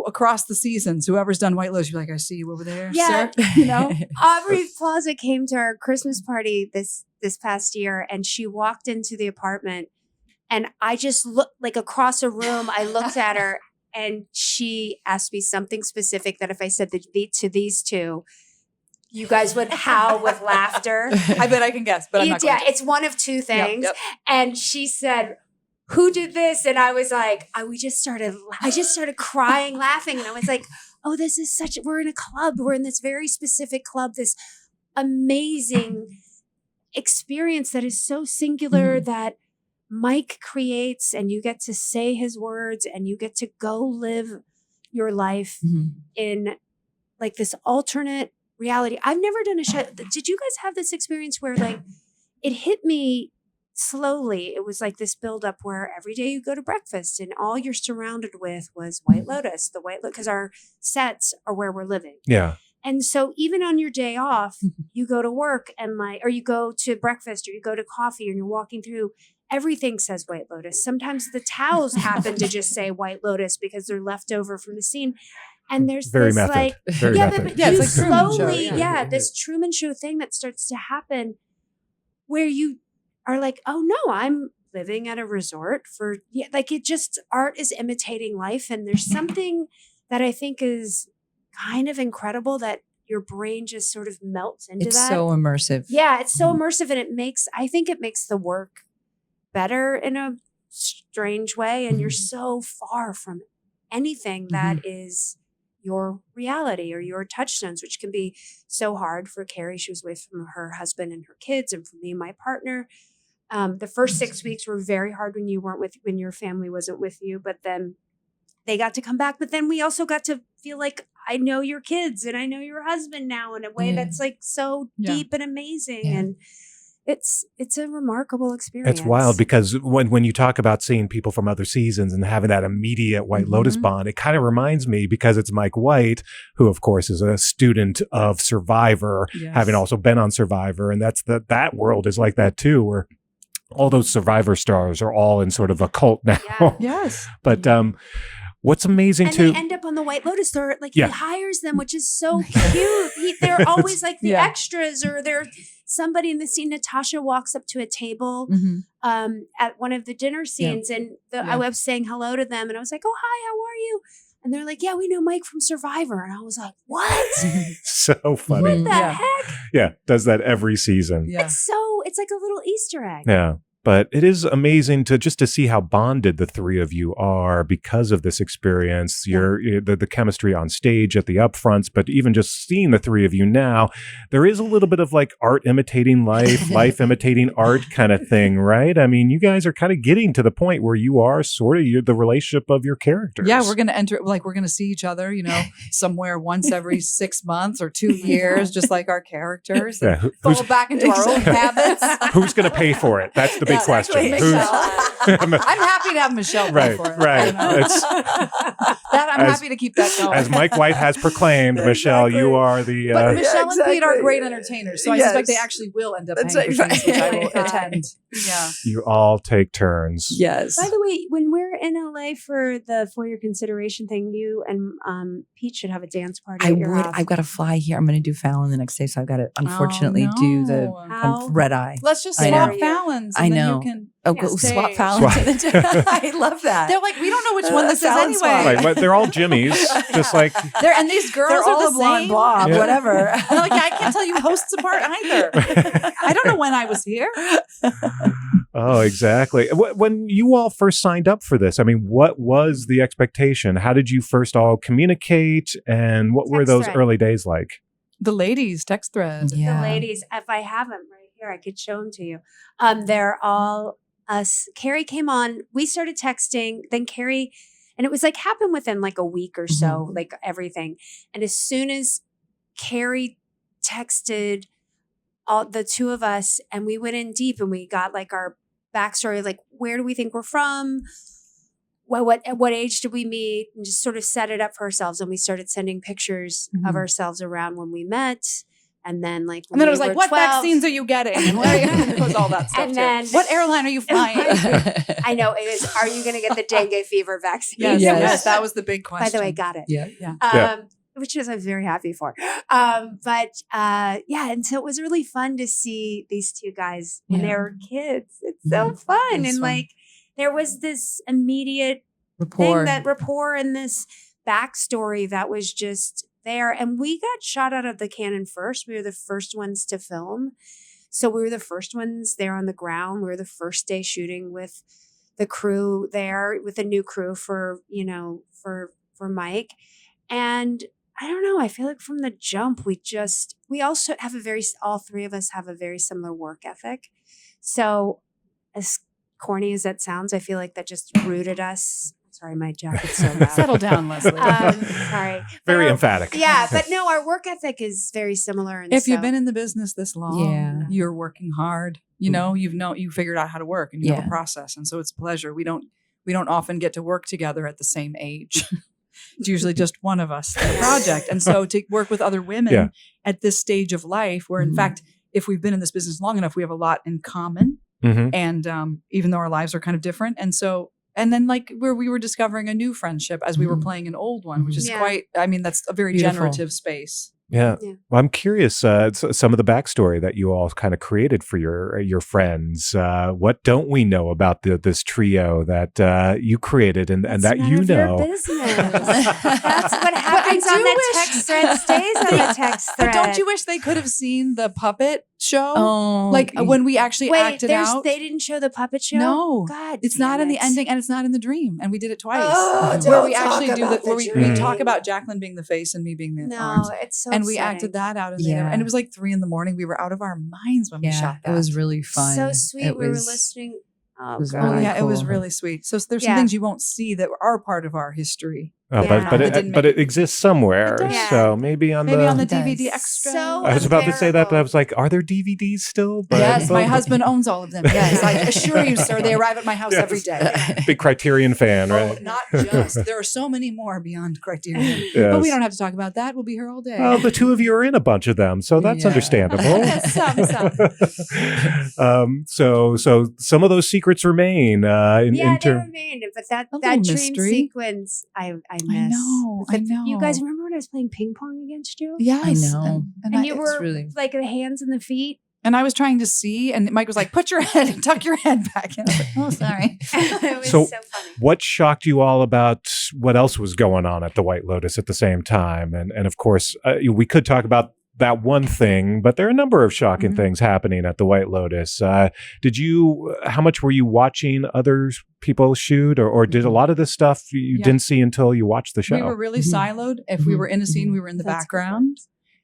across the seasons. Whoever's done White Lotus, you're like, I see you over there, Yeah. sir. You know, Aubrey Plaza came to our Christmas party this past year, and she walked into the apartment, and I just looked like across a room. I looked at her, and she asked me something specific that if I said to these two, you guys would howl with laughter. I bet I can guess, but I'm not going to. It's one of two things. Yep. And she said, who did this? And I was like, I just started crying, laughing. And I was like, oh, this is we're in a club. We're in this very specific club, this amazing experience that is so singular that Mike creates, and you get to say his words and you get to go live your life in like this alternate reality. I've never done a show. Did you guys have this experience where like it hit me slowly? It was like this buildup where every day you go to breakfast and all you're surrounded with was White Lotus, because our sets are where we're living. Yeah. And so even on your day off, you go to work or you go to breakfast or you go to coffee and you're walking through, everything says White Lotus. Sometimes the towels happen to just say White Lotus because they're left over from the scene. And there's Very this method. like, Very method. but Yeah, you it's like Truman Show, slowly, yeah. this Truman Show thing that starts to happen where you are like, oh no, I'm living at a resort like it just, art is imitating life. And there's something that I think is kind of incredible that your brain just sort of melts into It's that. so immersive. Yeah, it's so immersive, and I think it makes the work better in a strange way. And you're so far from anything that is your reality or your touchstones, which can be so hard for Carrie. She was away from her husband and her kids, and for me and my partner. The first 6 weeks were very hard when your family wasn't with you, but then they got to come back. But then we also got to feel like I know your kids and I know your husband now in a way that's like so deep and amazing. Yeah. And it's a remarkable experience. It's wild because when you talk about seeing people from other seasons and having that immediate White Lotus bond, it kind of reminds me, because it's Mike White, who of course is a student of Survivor, having also been on Survivor, and that world is like that too, where all those Survivor stars are all in sort of a cult now. Yeah. Yes. But what's amazing And too, they end up on the White Lotus. They're like, Yeah. he hires them, which is so cute. They're always like the extras, or they're somebody in the scene. Natasha walks up to a table at one of the dinner scenes, and I was saying hello to them, and I was like, oh, hi, how are you? And they're like, yeah, we know Mike from Survivor. And I was like, what? so funny. What the heck? Yeah, does that every season. Yeah. It's like a little Easter egg. Yeah. But it is amazing to see how bonded the three of you are because of this experience. The chemistry on stage at the upfronts, but even just seeing the three of you now, there is a little bit of like art imitating life, life imitating art kind of thing, right? I mean, you guys are kind of getting to the point where you are sort of the relationship of your characters. Yeah, we're going to see each other, somewhere once every 6 months or 2 years, just like our characters. Yeah, Fall back into our old habits. Who's going to pay for it? That's the big question. I'm happy to have Michelle pay for it. Right. I'm happy to keep that going. As Mike White has proclaimed, Michelle, you are the. But Michelle and Pete are great entertainers, so I suspect they actually will end up paying for things, which I will attend. Yeah. You all take turns. Yes. By the way, when we're in LA for your consideration thing, you and Pete should have a dance party. I at your would. house. I've got to fly here. I'm going to do Fallon the next day, so I've got to unfortunately do the How? red eye. Let's just I swap know. Fallons. I And then know. you can swap stay. Fallon. I love that. They're like, we don't know which one this is Fallon anyway. swap. Right, but they're all Jimmys, just like. And these girls They're are all the a blonde same. blob, Yeah. whatever. And they're like, I can't tell you hosts apart either. I don't know when I was here. Oh, exactly. When you all first signed up for this, I mean, what was the expectation? How did you first all communicate, and what were Text those thread. early days like? The ladies text thread. The ladies, if I have them right here, I could show them to you. They're all us. Carrie came on. We started texting. Then Carrie, and it was like happened within like a week or so, like everything. And as soon as Carrie texted all the two of us, and we went in deep, and we got like our backstory, like where do we think we're from? At what age did we meet? And just sort of set it up for ourselves. And we started sending pictures of ourselves around when we met. And then and then it was like, what vaccines are you getting? And it was all that stuff. And then, what airline are you flying? I know it is. Are you going to get the dengue fever vaccine? Yes, that was the big question. By the way, got it. Yeah. Which is I'm very happy for. And so it was really fun to see these two guys when they were kids. It's so fun. And like there was this immediate rapport and this backstory that was just there. And we got shot out of the cannon first. We were the first ones to film. So we were the first ones there on the ground. We were the first day shooting with the crew there, with a new crew for Mike. And I don't know. I feel like from the jump, we also have all three of us have a very similar work ethic. So as corny as that sounds, I feel like that just rooted us. Sorry, my jacket's so loud. Settle down, Leslie. Sorry. Very emphatic. Yeah, but no, our work ethic is very similar. And if you've been in the business this long, you're working hard. You know, you figured out how to work and you have a process. And so it's a pleasure. We don't often get to work together at the same age. It's usually just one of us in a project. And so to work with other women at this stage of life, where in fact, if we've been in this business long enough, we have a lot in common. And even though our lives are kind of different. And then like where we were discovering a new friendship as we were playing an old one, which is that's a very generative space. Yeah. Well, I'm curious, some of the backstory that you all kind of created for your friends. What don't we know about this trio that you created and that you know? That's what happens on the text thread stays on the text thread. But don't you wish they could have seen the puppet show? Oh, like when we actually acted out. They didn't show the puppet show? No. God, it's not in the ending and it's not in the dream. And we did it twice. Where we actually we talk about Jacqueline being the face and me being the arms. It's so and we acted that out and it was like 3 a.m. We were out of our minds when we shot that. It was really fun. So sweet. We were listening. It was really cool. It was really sweet. So there's some things you won't see that are part of our history. But it exists somewhere. So maybe on the DVD extra. I was about to say that, but I was like, are there DVDs still? But yes, my husband owns all of them. Yes, I assure you, sir, they arrive at my house every day. Big Criterion fan, right? Not just. There are so many more beyond Criterion. Yes. But we don't have to talk about that. We'll be here all day. Well, the two of you are in a bunch of them, so that's understandable. Some. So some of those secrets remain. They remain. But that dream sequence, I miss. I know. You guys remember when I was playing ping pong against you? Yes. I know. And you were like the hands and the feet. And I was trying to see, and Mike was like, tuck your head back. And I was like, oh, sorry. It was so funny. What shocked you all about what else was going on at the White Lotus at the same time? And of course, we could talk about that one thing, but there are a number of shocking things happening at the White Lotus. How much were you watching other people shoot, or did a lot of this stuff you didn't see until you watched the show? We were really siloed. If we were in a scene, we were in the background.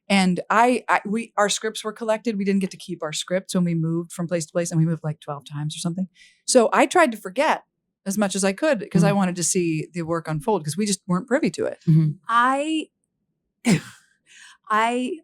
And our scripts were collected. We didn't get to keep our scripts when we moved from place to place, and we moved like 12 times or something. So I tried to forget as much as I could because I wanted to see the work unfold because we just weren't privy to it. I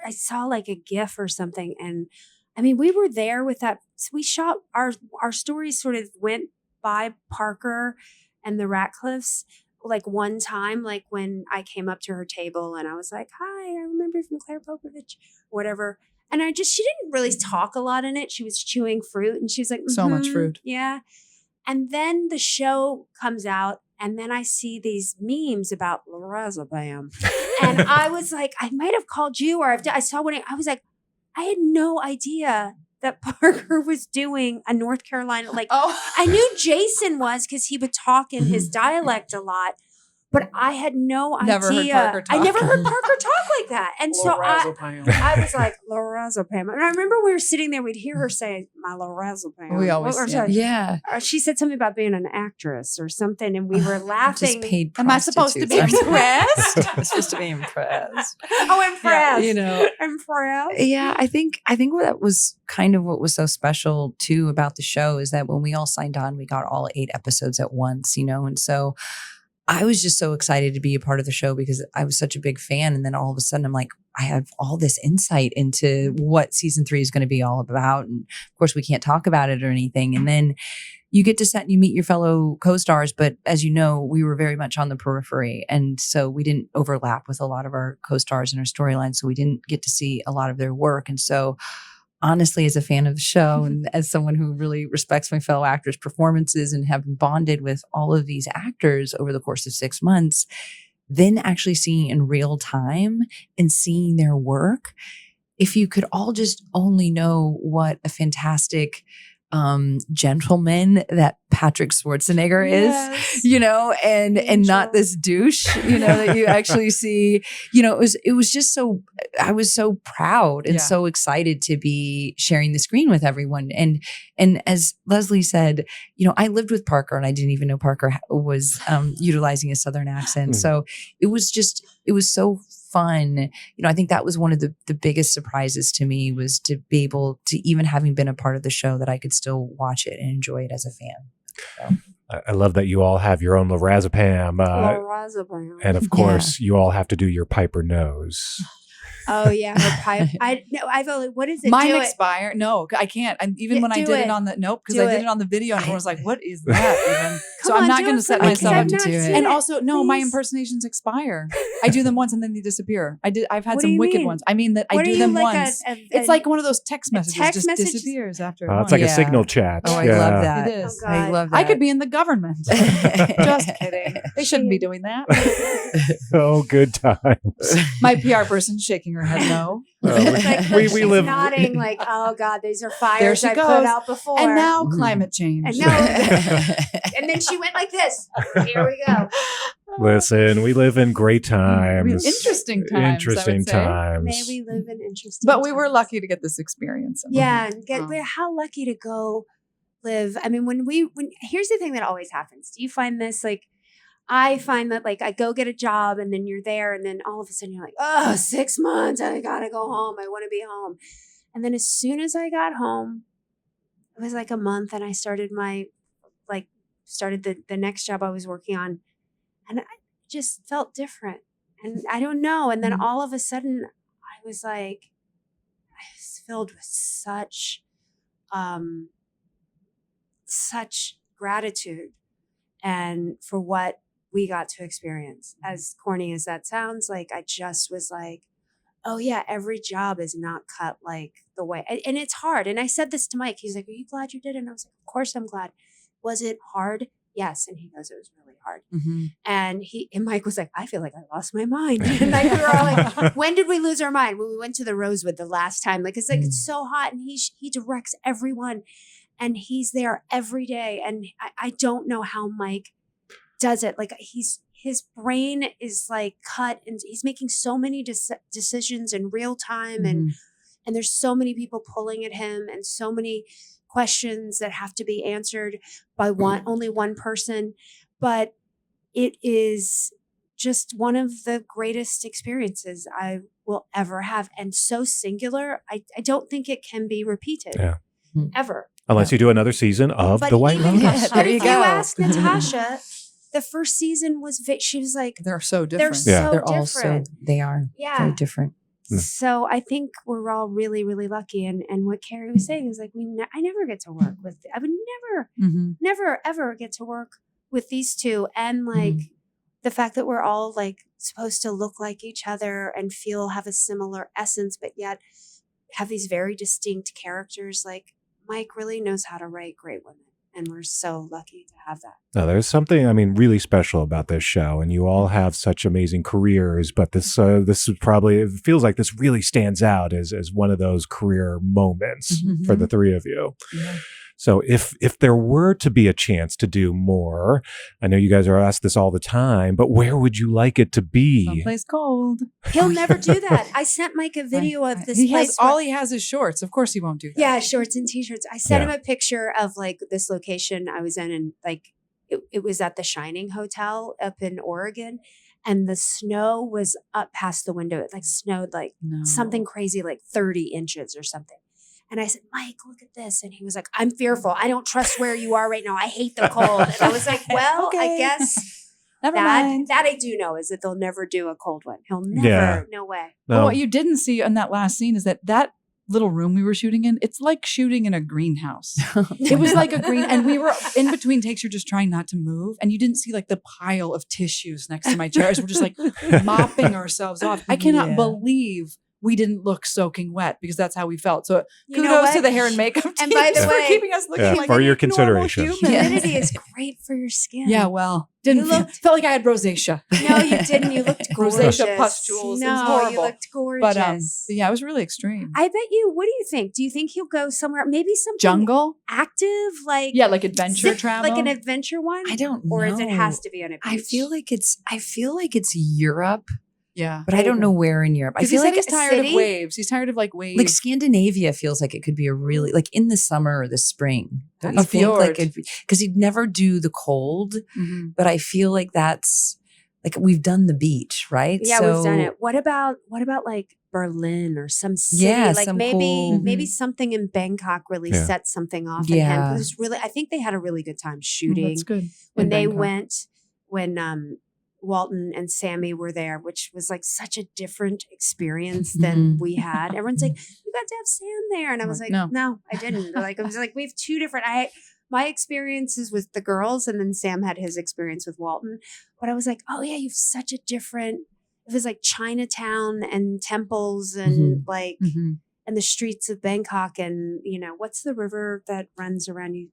saw like a GIF or something, and I mean we were there with that. So we shot our stories sort of went by Parker and the Ratcliffes like one time, like when I came up to her table and I was like, "Hi, I remember you from Claire Popovich," whatever. And she didn't really talk a lot in it. She was chewing fruit, and she was like, so much fruit, yeah. And then the show comes out. And then I see these memes about lorazepam. And I was like, I might have called you, or I saw one. I was like, I had no idea that Parker was doing a North Carolina. Like, I knew Jason was because he would talk in his dialect a lot. But I had no idea. I never heard Parker talk like that. And so I was like, lorazepam. And I remember we were sitting there, we'd hear her say, my lorazepam. We always she said something about being an actress or something, and we were laughing. Am I supposed to be impressed? I'm supposed to be impressed. Impressed. Yeah, impressed. Yeah, I think that was kind of what was so special too about the show is that when we all signed on, we got all 8 episodes at once, and so I was just so excited to be a part of the show because I was such a big fan. And then all of a sudden I'm like, I have all this insight into what season 3 is going to be all about. And of course we can't talk about it or anything. And then you get to set and you meet your fellow co-stars. But as you know, we were very much on the periphery. And so we didn't overlap with a lot of our co-stars and our storylines. So we didn't get to see a lot of their work. And so honestly, as a fan of the show and as someone who really respects my fellow actors' performances and have bonded with all of these actors over the course of 6 months, then actually seeing in real time and seeing their work, if you could all just only know what a fantastic gentleman that Patrick Schwarzenegger is, you know, and not this douche, you know, that you actually see, you know, it was just so, I was so proud and so excited to be sharing the screen with everyone. And as Leslie said, you know, I lived with Parker and I didn't even know Parker was utilizing a Southern accent. So it was so fun. You know, I think that was one of the biggest surprises to me, was to be able to, even having been a part of the show, that I could still watch it and enjoy it as a fan. So. I love that you all have your own lorazepam. And of course, you all have to do your Piper nose. Oh yeah, her pipe. I've only, what is it? Mine expired. No, I can't. Even when I did it on the because I did it on the video, and everyone was like, "What is that?" Even so, I'm not going to set myself up to do it. And also, no, my impersonations expire. I do them once and then they disappear. I've had some wicked ones. I mean that I do them once. It's like one of those text messages just disappears after. It's like a signal chat. Oh, I love that. It is. I love that. I could be in the government. Just kidding. They shouldn't be doing that. Oh, good times. My PR person's shaking her head no. We live nodding like, oh God, these are fires I put out before. And now climate change. And then she went like this. Here we go. Listen, we live in great times. Interesting times. Interesting times. May we live in interesting But we were lucky to get this experience. Yeah. How lucky to go live. I mean, when here's the thing that always happens. Do you find this? Like, I find that, like, I go get a job and then you're there and then all of a sudden you're like, oh, 6 months. I got to go home. I want to be home. And then as soon as I got home, it was like a month and I started the next job I was working on, and I just felt different. And I don't know. And then all of a sudden I was like, I was filled with such gratitude and for what we got to experience. As corny as that sounds, like, I just was like, oh yeah, every job is not cut like the way, and it's hard. And I said this to Mike. He's like, are you glad you did it? And I was like, of course I'm glad. Was it hard? Yes. And he goes, it was really hard. And Mike was like, I feel like I lost my mind. And we were all like, when did we lose our mind? When we went to the Rosewood the last time, like, it's like, it's so hot, and he directs everyone and he's there every day. And I don't know how Mike does it. Like, his brain is like cut, and he's making so many decisions in real time. And there's so many people pulling at him, and so many questions that have to be answered by only one person. But it is just one of the greatest experiences I will ever have. And so singular. I don't think it can be repeated ever. Unless you do another season of The White Lotus. But if you ask Natasha, the first season she was like, they're so different. They're all so, they are very different. So I think we're all really, really lucky. And what Carrie was saying is like, I never get to work with, I would never, ever get to work with these two. And like the fact that we're all like supposed to look like each other and have a similar essence, but yet have these very distinct characters. Like, Mike really knows how to write great women. And we're so lucky to have that. No, there's something, I mean, really special about this show, and you all have such amazing careers. But this is probably, it feels like this really stands out as one of those career moments for the three of you. Yeah. So if there were to be a chance to do more, I know you guys are asked this all the time, but where would you like it to be? Someplace cold. He'll never do that. I sent Mike a video of this place. All he has is shorts. Of course he won't do that. Yeah, shorts and t-shirts. I sent him a picture of like this location I was in, and like it was at the Shining Hotel up in Oregon. And the snow was up past the window. It like snowed like something crazy, like 30 inches or something. And I said, Mike, look at this. And he was like, I'm fearful. I don't trust where you are right now. I hate the cold. And I was like, well, I guess Never mind. That I do know is that they'll never do a cold one. He'll never. Yeah. No way. But what you didn't see in that last scene is that little room we were shooting in, it's like shooting in a greenhouse. It was like a green, and we were in between takes, you're just trying not to move. And you didn't see like the pile of tissues next to my chairs. We're just like mopping ourselves off. I cannot believe we didn't look soaking wet because that's how we felt. So You know kudos what? to the hair and makeup And team by the for way- keeping us looking like for your normal consideration. humans. Humidity is great for your skin. Yeah, well, didn't You looked- felt like I had rosacea. No, you didn't. You looked gorgeous. Rosacea pustules. No, It was horrible. you looked gorgeous. But yeah, it was really extreme. I bet you. What do you think? Do you think he'll go somewhere? Maybe something Jungle? active, like Yeah, like adventure travel. like an adventure one. I don't know. Or is it has to be on a beach? I feel like it's Europe, Yeah. but I don't know where in Europe. I Because he feel said like he's a tired of city, waves. He's tired of like waves. like Scandinavia feels like it could be a really like in the summer or the spring. Don't you A think like fjord. because he'd never do the cold, Mhm. but I feel like that's like we've done the beach, right? Yeah, we've done it. What about like Berlin or some city? Yeah, like some maybe cool- maybe something in Bangkok really Yeah. set something off. in him. Yeah. It was really. I think they had a really good time Oh, shooting that's good. when In they Bangkok. went when Walton and Sammy were there, which was like such a different experience than Mhm. we had. Everyone's like, "You got to have Sam there," and I was like, No. "No, I didn't." They're like, I was like, "We have two different." My experiences with the girls, and then Sam had his experience with Walton. But I was like, "Oh yeah, you have such a different." It was like Chinatown and temples and like Mhm. and the streets of Bangkok, and what's the river that runs around you?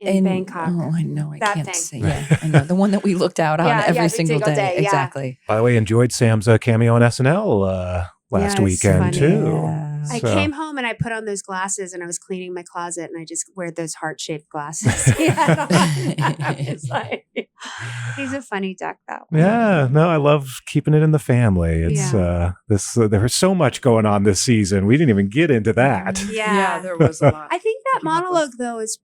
In Bangkok. Oh, I know. I That can't thing. say. Yeah, I know the one that we looked out on Yeah, every the single single day. day, yeah. Exactly. By the way, enjoyed Sam's cameo on SNL last Yeah, it's weekend funny. too. Yeah. I So- came home and I put on those glasses and I was cleaning my closet and I just wear those heart-shaped glasses. Yeah. It's like, he's a funny duck, though. Yeah, no, I love keeping it in the family. It's there was so much going on this season. We didn't even get into that. Yeah. there was a lot. I think that Keep up with. monologue though is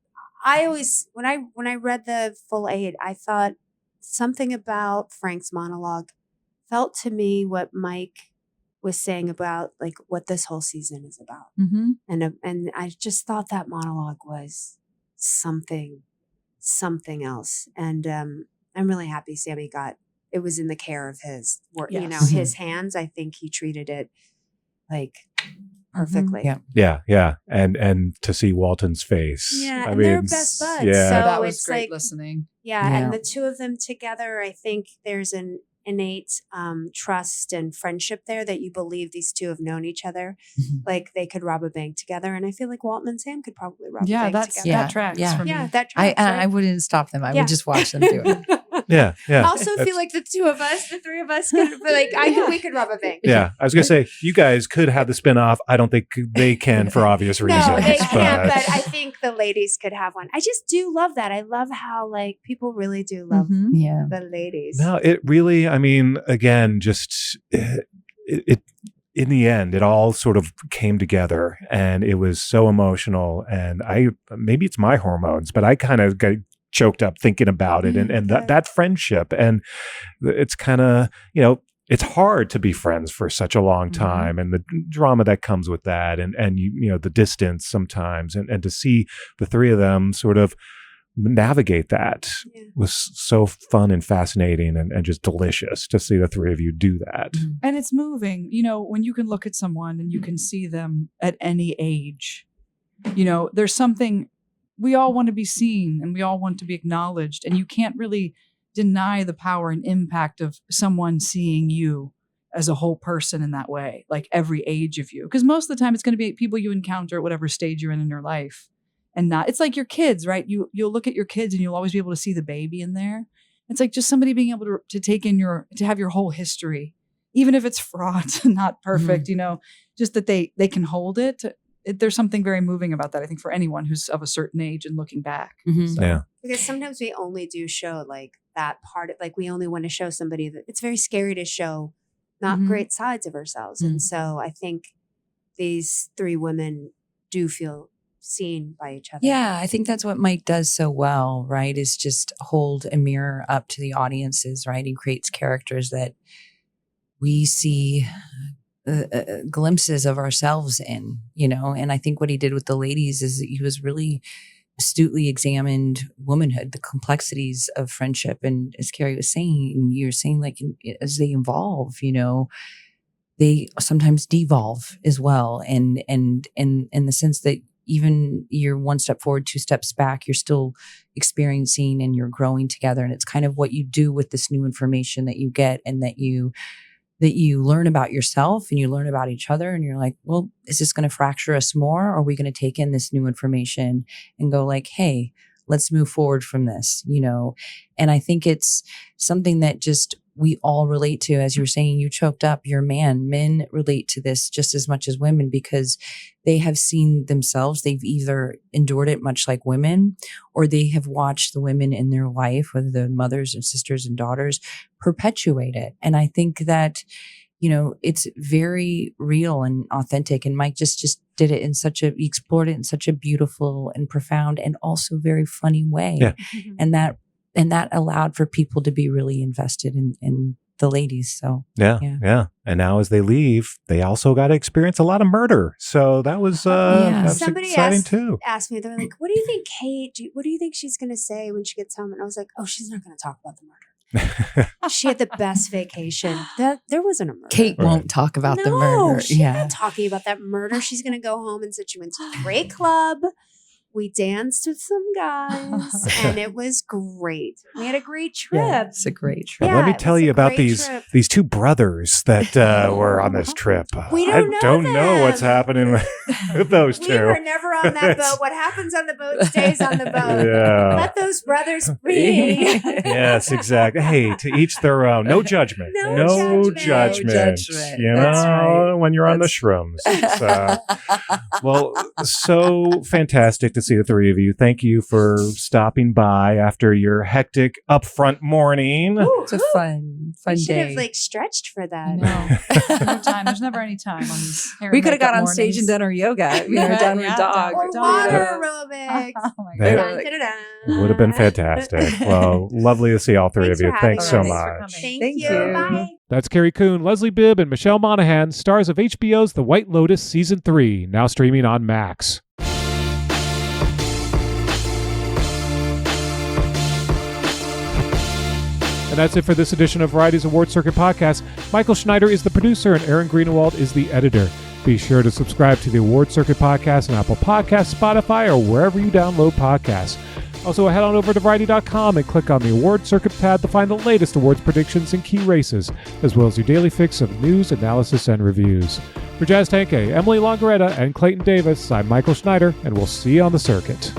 I always when I read the full 8, I thought something about Frank's monologue felt to me what Mike was saying about like what this whole season is about. Mhm. And I just thought that monologue was something else. And I'm really happy Sammy got it was in the care of his work, Yes. his hands. I think he treated it like perfectly. Yeah. Yeah. And to see Walton's face. Yeah, I and they're mean, best buds. Yeah. So that was it's great like listening. Yeah, Yeah. and the two of them together, I think there's an innate trust and friendship there that you believe these two have known each other. Mhm. Like they could rob a bank together, and I feel like Walton and Sam could probably rob a Yeah, bank that's together. that tracks Yeah. for me. Yeah, that I tracks, right? wouldn't stop them. I Yeah. would just watch them do it. Yeah. I also feel like the two of us, the three of us, could like we could rob a bank. Yeah. I was gonna say you guys could have the spinoff. I don't think they can for obvious reasons. No, they can't. But I think the ladies could have one. I just do love that. I love how like people really do love Mhm. Yeah. the ladies. No, it really, I mean, again, just it in the end, it all sort of came together and it was so emotional. And maybe it's my hormones, but I kind of got choked up thinking about it and that friendship. And it's kind of, it's hard to be friends for such a long time and the drama that comes with that and the distance sometimes and to see the three of them sort of navigate that was so fun and fascinating and just delicious to see the three of you do that. And it's moving, when you can look at someone and you can see them at any age, there's something we all want to be seen and we all want to be acknowledged. And you can't really deny the power and impact of someone seeing you as a whole person in that way, like every age of you. Because most of the time it's going to be people you encounter at whatever stage you're in your life. And it's like your kids, right? You'll look at your kids and you'll always be able to see the baby in there. It's like just somebody being able to take in to have your whole history, even if it's fraught and not perfect, just that they can hold it. There's something very moving about that, I think, for anyone who's of a certain age and looking back. So. Yeah. Because sometimes we only do show like that part of like we only want to show somebody that it's very scary to show not great sides of ourselves. And so I think these three women do feel seen by each other. Yeah, I think that's what Mike does so well, right? Is just hold a mirror up to the audiences, right? He creates characters that we see glimpses of ourselves in, and I think what he did with the ladies is that he was really astutely examined womanhood, the complexities of friendship. And as Carrie was saying, and you're saying, like, as they evolve, they sometimes devolve as well. And in the sense that even you're one step forward, two steps back, you're still experiencing and you're growing together. And it's kind of what you do with this new information that you get and that you learn about yourself and you learn about each other. And you're like, well, is this going to fracture us more? Or are we going to take in this new information and go like, hey, let's move forward from this, And I think it's something that just we all relate to. As you were saying, you choked up, you're a man. Men relate to this just as much as women because they have seen themselves. They've either endured it much like women, or they have watched the women in their life, whether they're mothers and sisters and daughters, perpetuate it. And I think that, it's very real and authentic. And Mike just did it he explored it in such a beautiful and profound and also very funny way. Yeah. And that allowed for people to be really invested in the ladies. So yeah. And now as they leave, they also got to experience a lot of murder. So that was somebody exciting too. Asked me, they're like, "What do you think, Kate? What do you think she's going to say when she gets home?" And I was like, "Oh, she's not going to talk about the murder." She had the best vacation. There wasn't a murder. Kate won't talk about the murder. She's not talking about that murder. She's going to go home and said she went to a great club. We danced with some guys and it was great. We had a great trip. Yeah, it's a great trip. Let me tell you about these two brothers that were on this trip. We I don't don't know know them. what's happening with those two. We were never on that boat. What happens on the boat stays on the boat. Yeah. Let those brothers be. Yes, exactly. Hey, to each their own. No judgment. No judgment. When you're on the shrooms. Well, so fantastic to see the three of you. Thank you for stopping by after your hectic upfront morning. It's a fun We day. should have stretched for that. No time. There's never any time on these hair We and could have makeup got on stage and mornings. done our yoga. Done with dog. Or water aerobics. Oh my There- God. Would have been fantastic. Well, lovely to see all three Thanks of you. for having Thanks us. so Thanks for much. Thank you. Bye. That's Carrie Coon, Leslie Bibb, and Michelle Monaghan, stars of HBO's The White Lotus Season 3, now streaming on Max. And that's it for this edition of Variety's Award Circuit Podcast. Michael Schneider is the producer and Aaron Greenewald is the editor. Be sure to subscribe to the Award Circuit Podcast on Apple Podcasts, Spotify, or wherever you download podcasts. Also, head on over to Variety.com and click on the Award Circuit tab to find the latest awards predictions and key races, as well as your daily fix of news, analysis, and reviews. For Jazz Tanke, Emily Longaretta, and Clayton Davis, I'm Michael Schneider, and we'll see you on the circuit.